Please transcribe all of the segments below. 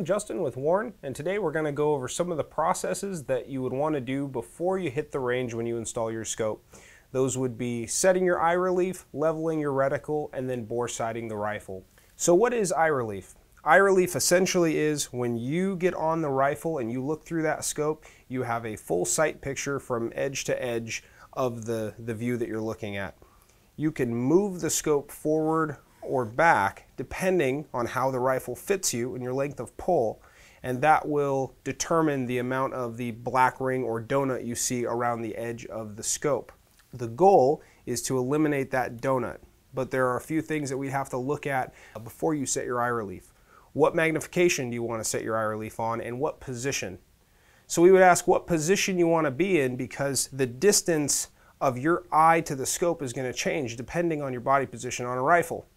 Justin with Warne, and today we're going to go over some of the processes that you would want to do before you hit the range when you install your scope. Those would be setting your eye relief, leveling your reticle, and then bore sighting the rifle. So what is eye relief? Eye relief essentially is when you get on the rifle and you look through that scope, you have a full sight picture from edge to edge of the view that you're looking at. You can move the scope forward or back depending on how the rifle fits you and your length of pull, and that will determine the amount of the black ring or donut you see around the edge of the scope. The goal is to eliminate that donut, but there are a few things that we'd have to look at before you set your eye relief. What magnification do you want to set your eye relief on, and what position? So we would ask what position you want to be in, because the distance of your eye to the scope is going to change depending on your body position on a rifle.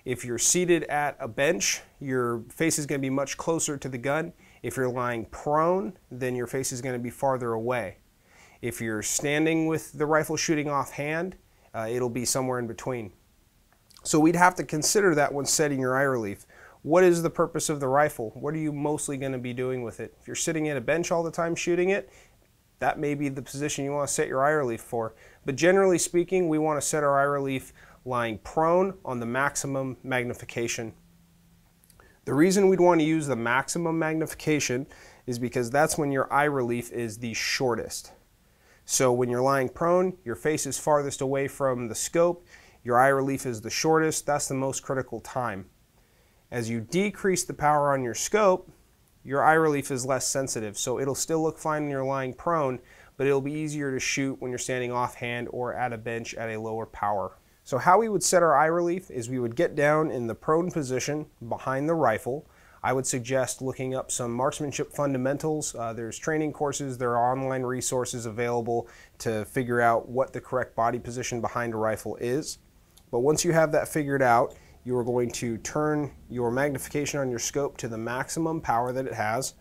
If you're seated at a bench, your face is going to be much closer to the gun. If you're lying prone, then your face is going to be farther away. If you're standing with the rifle shooting offhand, it'll be somewhere in between. So we'd have to consider that when setting your eye relief. What is the purpose of the rifle? What are you mostly going to be doing with it? If you're sitting at a bench all the time shooting it, that may be the position you want to set your eye relief for. But generally speaking, we want to set our eye relief lying prone on the maximum magnification. The reason we'd want to use the maximum magnification is because that's when your eye relief is the shortest. So when you're lying prone, your face is farthest away from the scope, your eye relief is the shortest, that's the most critical time. As you decrease the power on your scope, your eye relief is less sensitive, so it'll still look fine when you're lying prone, but it'll be easier to shoot when you're standing offhand or at a bench at a lower power. So how we would set our eye relief is we would get down in the prone position behind the rifle. I would suggest looking up some marksmanship fundamentals. There's training courses, there are online resources available to figure out what the correct body position behind a rifle is. But once you have that figured out, you are going to turn your magnification on your scope to the maximum power that it has.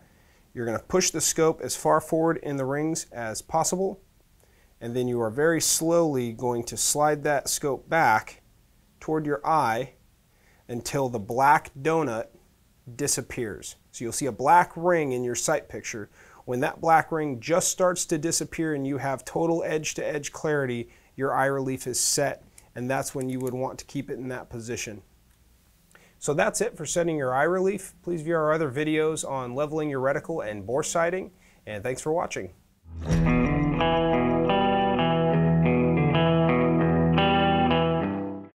You're going to push the scope as far forward in the rings as possible, and then you are very slowly going to slide that scope back toward your eye until the black donut disappears. So you'll see a black ring in your sight picture. When that black ring just starts to disappear and you have total edge-to-edge clarity, your eye relief is set, and that's when you would want to keep it in that position. So that's it for setting your eye relief. Please view our other videos on leveling your reticle and bore sighting, and thanks for watching.